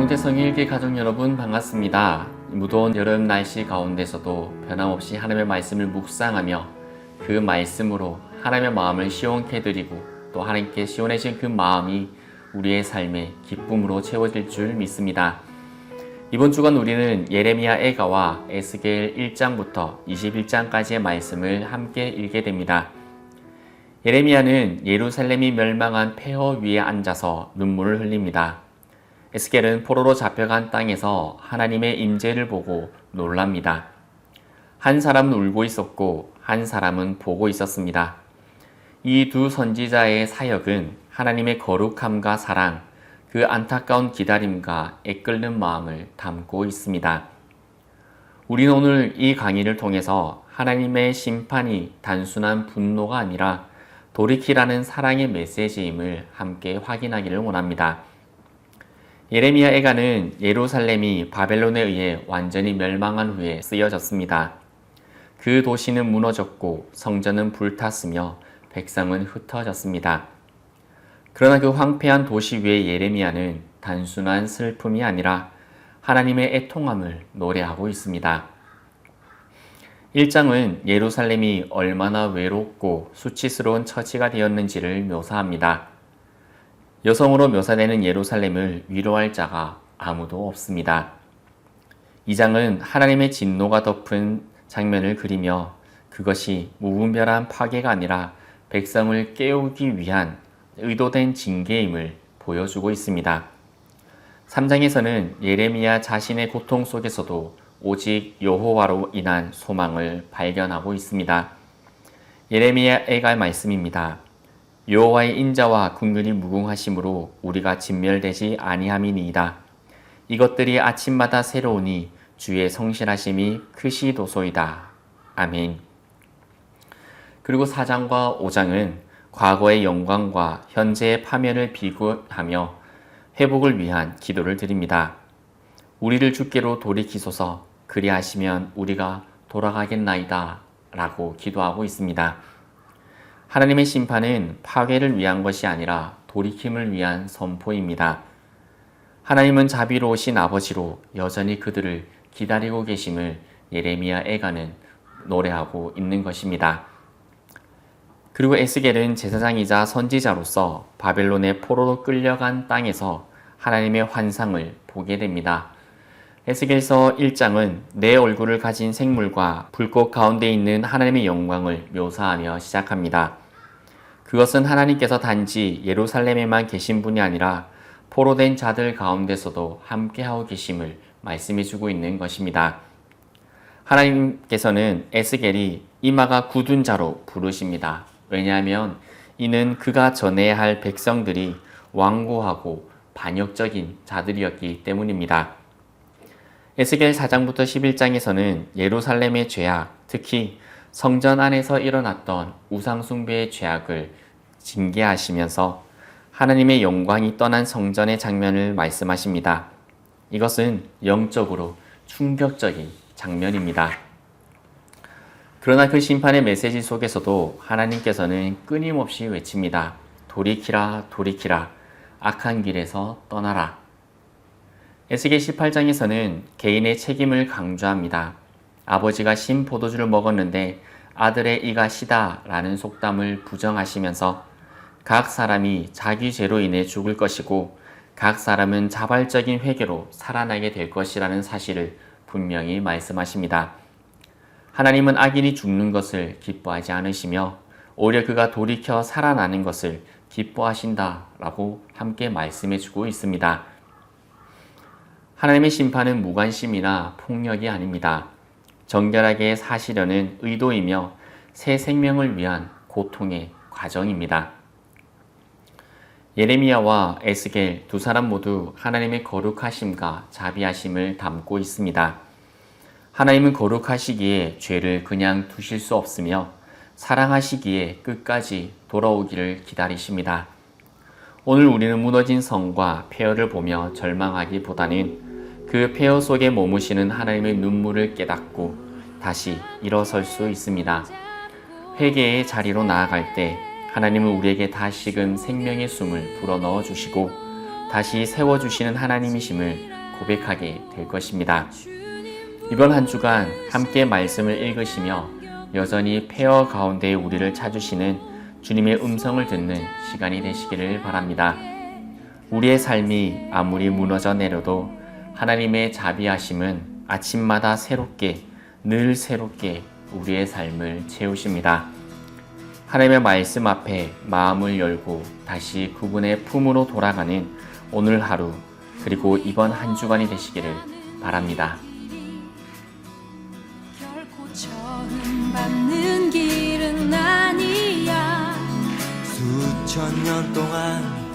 공동체성일계 가족 여러분 반갑습니다. 무더운 여름 날씨 가운데서도 변함없이 하나님의 말씀을 묵상하며 그 말씀으로 하나님의 마음을 시원케 해드리고 또 하나님께 시원해진 그 마음이 우리의 삶의 기쁨으로 채워질 줄 믿습니다. 이번 주간 우리는 예레미야 애가와 에스겔 1장부터 21장까지의 말씀을 함께 읽게 됩니다. 예레미야는 예루살렘이 멸망한 폐허 위에 앉아서 눈물을 흘립니다. 에스겔은 포로로 잡혀간 땅에서 하나님의 임재를 보고 놀랍니다. 한 사람은 울고 있었고 한 사람은 보고 있었습니다. 이 두 선지자의 사역은 하나님의 거룩함과 사랑, 그 안타까운 기다림과 애끓는 마음을 담고 있습니다. 우리는 오늘 이 강의를 통해서 하나님의 심판이 단순한 분노가 아니라 돌이키라는 사랑의 메시지임을 함께 확인하기를 원합니다. 예레미야 애가는 예루살렘이 바벨론에 의해 완전히 멸망한 후에 쓰여졌습니다. 그 도시는 무너졌고 성전은 불탔으며 백성은 흩어졌습니다. 그러나 그 황폐한 도시 위에 예레미야는 단순한 슬픔이 아니라 하나님의 애통함을 노래하고 있습니다. 1장은 예루살렘이 얼마나 외롭고 수치스러운 처지가 되었는지를 묘사합니다. 여성으로 묘사되는 예루살렘을 위로할 자가 아무도 없습니다. 2장은 하나님의 진노가 덮은 장면을 그리며 그것이 무분별한 파괴가 아니라 백성을 깨우기 위한 의도된 징계임을 보여주고 있습니다. 3장에서는 예레미야 자신의 고통 속에서도 오직 여호와로 인한 소망을 발견하고 있습니다. 예레미야 애가의 말씀입니다. 여호와의 인자와 긍휼이 무궁하심으로 우리가 진멸되지 아니함이니이다. 이것들이 아침마다 새로우니 주의 성실하심이 크시도소이다. 아멘. 그리고 4장과 5장은 과거의 영광과 현재의 파멸을 비교하며 회복을 위한 기도를 드립니다. 우리를 주께로 돌이키소서, 그리하시면 우리가 돌아가겠나이다 라고 기도하고 있습니다. 하나님의 심판은 파괴를 위한 것이 아니라 돌이킴을 위한 선포입니다. 하나님은 자비로우신 아버지로 여전히 그들을 기다리고 계심을 예레미야 애가는 노래하고 있는 것입니다. 그리고 에스겔은 제사장이자 선지자로서 바벨론의 포로로 끌려간 땅에서 하나님의 환상을 보게 됩니다. 에스겔서 1장은 내 얼굴을 가진 생물과 불꽃 가운데 있는 하나님의 영광을 묘사하며 시작합니다. 그것은 하나님께서 단지 예루살렘에만 계신 분이 아니라 포로된 자들 가운데서도 함께하고 계심을 말씀해주고 있는 것입니다. 하나님께서는 에스겔이 이마가 굳은 자로 부르십니다. 왜냐하면 이는 그가 전해야 할 백성들이 완고하고 반역적인 자들이었기 때문입니다. 에스겔 4장부터 11장에서는 예루살렘의 죄악, 특히 성전 안에서 일어났던 우상숭배의 죄악을 징계하시면서 하나님의 영광이 떠난 성전의 장면을 말씀하십니다. 이것은 영적으로 충격적인 장면입니다. 그러나 그 심판의 메시지 속에서도 하나님께서는 끊임없이 외칩니다. 돌이키라, 돌이키라, 악한 길에서 떠나라. 에스겔 18장에서는 개인의 책임을 강조합니다. 아버지가 신 포도주를 먹었는데 아들의 이가 시다 라는 속담을 부정하시면서 각 사람이 자기 죄로 인해 죽을 것이고 각 사람은 자발적인 회개로 살아나게 될 것이라는 사실을 분명히 말씀하십니다. 하나님은 악인이 죽는 것을 기뻐하지 않으시며 오히려 그가 돌이켜 살아나는 것을 기뻐하신다라고 함께 말씀해주고 있습니다. 하나님의 심판은 무관심이나 폭력이 아닙니다. 정결하게 사시려는 의도이며 새 생명을 위한 고통의 과정입니다. 예레미야와 에스겔 두 사람 모두 하나님의 거룩하심과 자비하심을 담고 있습니다. 하나님은 거룩하시기에 죄를 그냥 두실 수 없으며 사랑하시기에 끝까지 돌아오기를 기다리십니다. 오늘 우리는 무너진 성과 폐허를 보며 절망하기보다는 그 폐허 속에 머무시는 하나님의 눈물을 깨닫고 다시 일어설 수 있습니다. 회개의 자리로 나아갈 때 하나님은 우리에게 다시금 생명의 숨을 불어넣어 주시고 다시 세워주시는 하나님이심을 고백하게 될 것입니다. 이번 한 주간 함께 말씀을 읽으시며 여전히 폐허 가운데 우리를 찾으시는 주님의 음성을 듣는 시간이 되시기를 바랍니다. 우리의 삶이 아무리 무너져 내려도 하나님의 자비하심은 아침마다 새롭게, 늘 새롭게 우리의 삶을 채우십니다. 하나님의 말씀 앞에 마음을 열고 다시 그분의 품으로 돌아가는 오늘 하루, 그리고 이번 한 주간이 되시기를 바랍니다. 결코 처음 밟는 길은 아니야. 수천 년 동안